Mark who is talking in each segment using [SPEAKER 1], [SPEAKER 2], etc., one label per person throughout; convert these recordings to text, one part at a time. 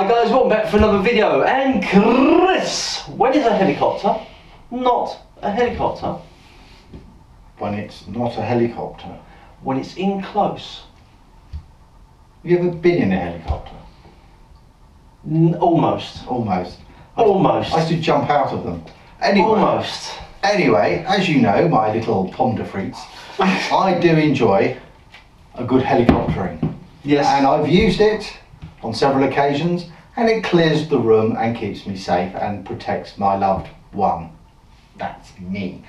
[SPEAKER 1] guys, welcome back for another video. And Chris, when is a helicopter not a helicopter?
[SPEAKER 2] When it's not a helicopter.
[SPEAKER 1] When it's in close.
[SPEAKER 2] Have you ever been in a helicopter?
[SPEAKER 1] Almost.
[SPEAKER 2] Almost.
[SPEAKER 1] Almost.
[SPEAKER 2] I used to jump out of them.
[SPEAKER 1] Almost.
[SPEAKER 2] Anyway, as you know, my little ponder freaks, I do enjoy a good helicoptering.
[SPEAKER 1] Yes.
[SPEAKER 2] And I've used it on several occasions, and it clears the room and keeps me safe and protects my loved one. That's me.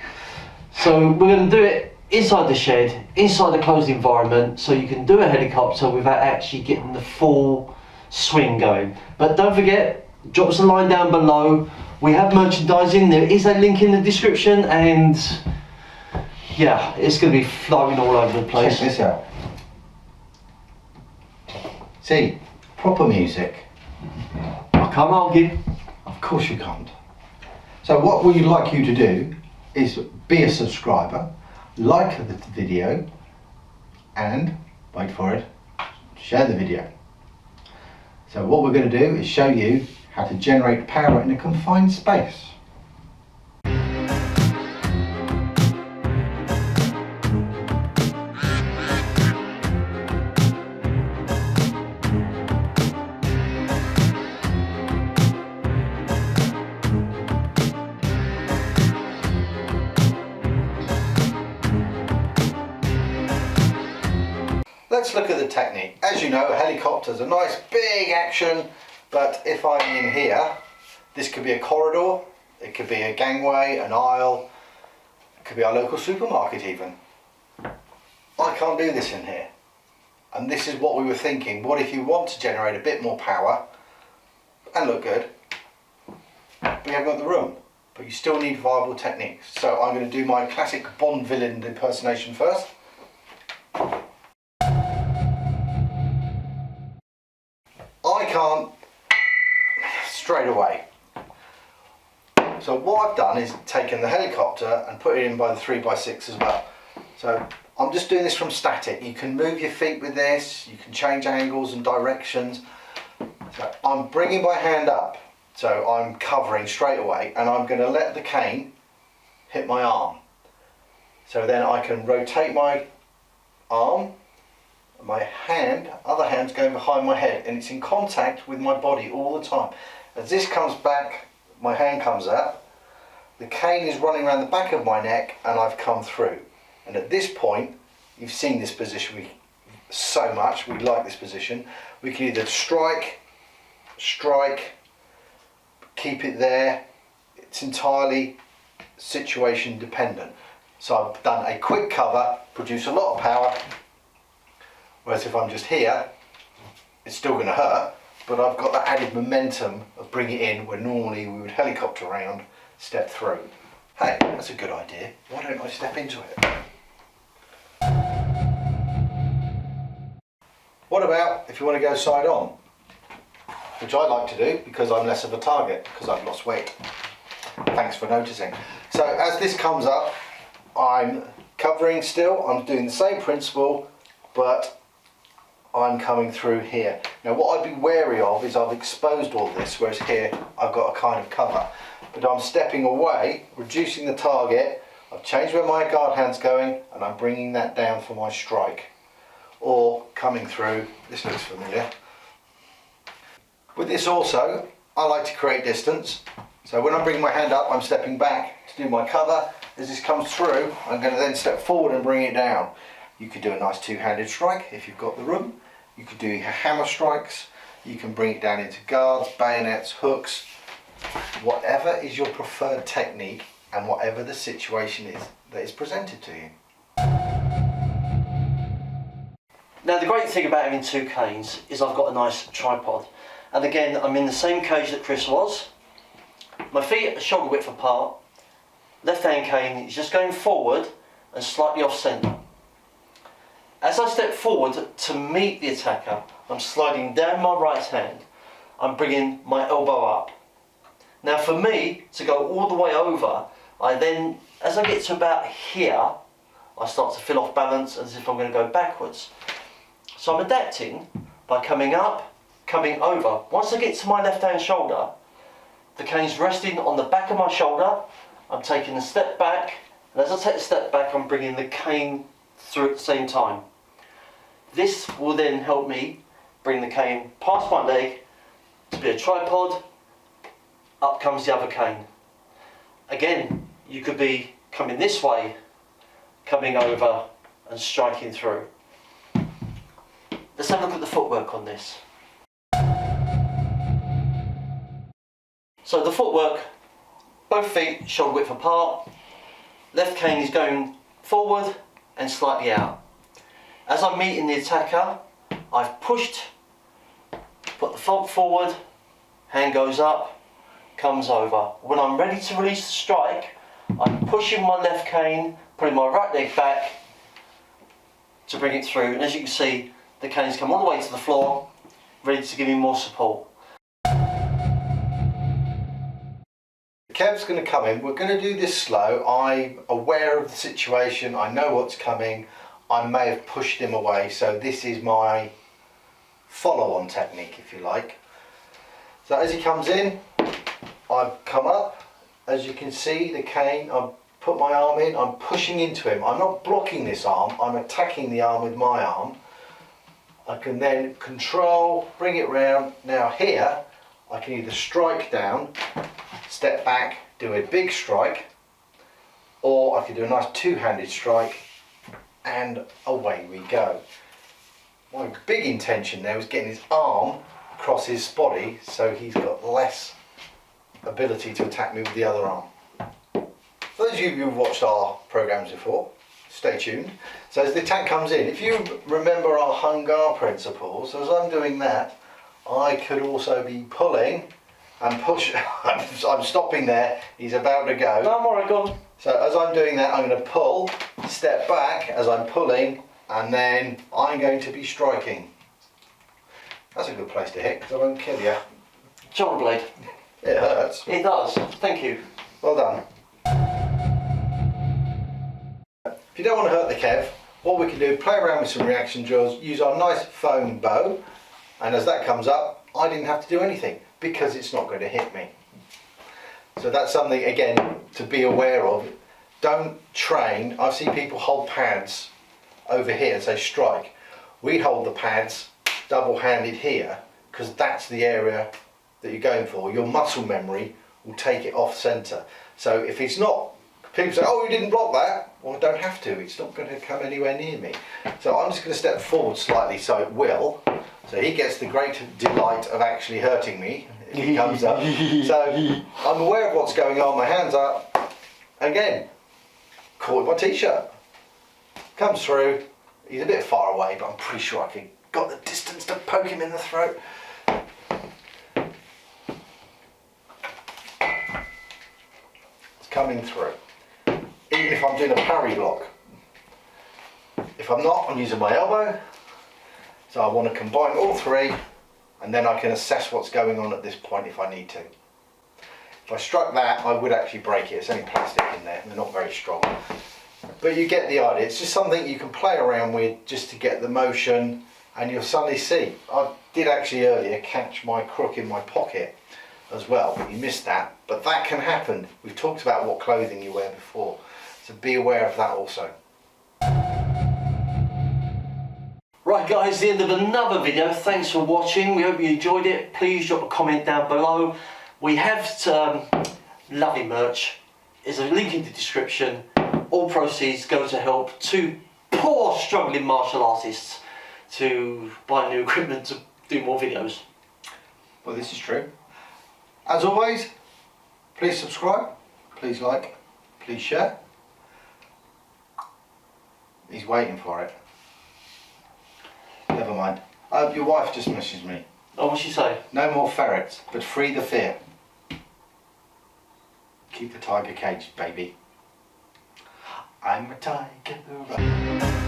[SPEAKER 1] So we're going to do it inside the shed, inside the closed environment, so you can do a helicopter without actually getting the full swing going. But don't forget, drop us a line down below. We have merchandising, there is a link in the description, and yeah, it's going to be flowing all over the place.
[SPEAKER 2] Check this out. See, proper music.
[SPEAKER 1] I can't argue.
[SPEAKER 2] Of course you can't. So what we'd like you to do is be a subscriber, like the video, and, wait for it, share the video. So what we're going to do is show you how to generate power in a confined space. Let's look at the technique. As you know, a helicopter's a nice big action, but if I'm in here, this could be a corridor, it could be a gangway, an aisle, it could be our local supermarket even. I can't do this in here. And this is what we were thinking. What if you want to generate a bit more power and look good, but you haven't got the room, but you still need viable techniques. So I'm going to do my classic Bond villain impersonation first. I can't straight away. So what I've done is taken the helicopter and put it in by the 3x6 as well. So I'm just doing this from static. You can move your feet with this, you can change angles and directions. So I'm bringing my hand up, so I'm covering straight away, and I'm going to let the cane hit my arm. So then I can rotate my arm, my hand, other hand's going behind my head, and it's in contact with my body all the time. As this comes back, my hand comes out, the cane is running around the back of my neck, and I've come through. And at this point, you've seen this position so much, we like this position. We can either strike, keep it there. It's entirely situation dependent. So I've done a quick cover, produce a lot of power. Whereas if I'm just here, it's still going to hurt, but I've got that added momentum of bringing it in where normally we would helicopter around, step through. Hey, that's a good idea. Why don't I step into it? What about if you want to go side on? Which I like to do because I'm less of a target, because I've lost weight. Thanks for noticing. So as this comes up, I'm covering still, I'm doing the same principle, but I'm coming through here. Now what I'd be wary of is I've exposed all this, whereas here I've got a kind of cover. But I'm stepping away, reducing the target, I've changed where my guard hand's going, and I'm bringing that down for my strike. Or coming through, this looks familiar. With this also, I like to create distance. So when I'm bringing my hand up, I'm stepping back to do my cover. As this comes through, I'm going to then step forward and bring it down. You could do a nice two-handed strike if you've got the room. You could do your hammer strikes. You can bring it down into guards, bayonets, hooks. Whatever is your preferred technique and whatever the situation is that is presented to you.
[SPEAKER 1] Now the great thing about having two canes is I've got a nice tripod. And again, I'm in the same cage that Chris was. My feet are shoulder width apart. Left hand cane is just going forward and slightly off centre. As I step forward to meet the attacker, I'm sliding down my right hand. I'm bringing my elbow up. Now for me to go all the way over, I then, as I get to about here, I start to feel off balance as if I'm going to go backwards. So I'm adapting by coming up, coming over. Once I get to my left hand shoulder, the cane's resting on the back of my shoulder. I'm taking a step back, and as I take a step back, I'm bringing the cane through at the same time. This will then help me bring the cane past my leg to be a tripod. Up comes the other cane. Again, you could be coming this way, coming over and striking through. Let's have a look at the footwork on this. So the footwork, both feet shoulder width apart, left cane is going forward and slightly out. As I'm meeting the attacker, I've pushed, put the foot forward, hand goes up, comes over. When I'm ready to release the strike, I'm pushing my left cane, putting my right leg back to bring it through, and as you can see, the cane's come all the way to the floor, ready to give me more support.
[SPEAKER 2] Kev's going to come in. We're going to do this slow. I'm aware of the situation. I know what's coming. I may have pushed him away, so this is my follow-on technique, if you like. So as he comes in, I've come up. As you can see, the cane, I've put my arm in, I'm pushing into him. I'm not blocking this arm, I'm attacking the arm with my arm. I can then control, bring it round. Now here, I can either strike down, step back, do a big strike, or I can do a nice two-handed strike, and away we go. My big intention there was getting his arm across his body so he's got less ability to attack me with the other arm. For those of you who've watched our programs before, stay tuned. So as the attack comes in, if you remember our Hungar principles, as I'm doing that, I could also be pulling and push. I'm stopping there, he's about to go.
[SPEAKER 1] No, I'm alright, go on.
[SPEAKER 2] So as I'm doing that, I'm going to pull, step back as I'm pulling, and then I'm going to be striking. That's a good place to hit, because I won't kill you.
[SPEAKER 1] Shoulder blade.
[SPEAKER 2] It hurts.
[SPEAKER 1] It does, thank you.
[SPEAKER 2] Well done. If you don't want to hurt the Kev, what we can do, play around with some reaction drills, use our nice foam bow, and as that comes up, I didn't have to do anything, because it's not going to hit me. So that's something, again, to be aware of. Don't train. I've seen people hold pads over here and say strike. We hold the pads double-handed here, because that's the area that you're going for. Your muscle memory will take it off centre. So if it's not, people say, oh, you didn't block that. Well, I don't have to. It's not going to come anywhere near me. So I'm just going to step forward slightly so it will. So he gets the great delight of actually hurting me if he comes up. So I'm aware of what's going on. My hand's up. Again, caught my t-shirt. Comes through. He's a bit far away, but I'm pretty sure I got the distance to poke him in the throat. It's coming through. Even if I'm doing a parry block. If I'm not, I'm using my elbow. So I want to combine all three, and then I can assess what's going on at this point if I need to. If I struck that, I would actually break it. It's only plastic in there, they're not very strong. But you get the idea. It's just something you can play around with just to get the motion, and you'll suddenly see. I did actually earlier catch my crook in my pocket as well, but you missed that. But that can happen. We've talked about what clothing you wear before, so be aware of that also.
[SPEAKER 1] Right guys, the end of another video. Thanks for watching. We hope you enjoyed it. Please drop a comment down below. We have lovely merch. There's a link in the description. All proceeds go to help two poor struggling martial artists to buy new equipment to do more videos.
[SPEAKER 2] Well, this is true. As always, please subscribe, please like, please share. He's waiting for it. Never mind. Your wife just messaged me.
[SPEAKER 1] Oh, what'd she say?
[SPEAKER 2] No more ferrets, but free the fear. Keep the tiger caged, baby. I'm a tiger.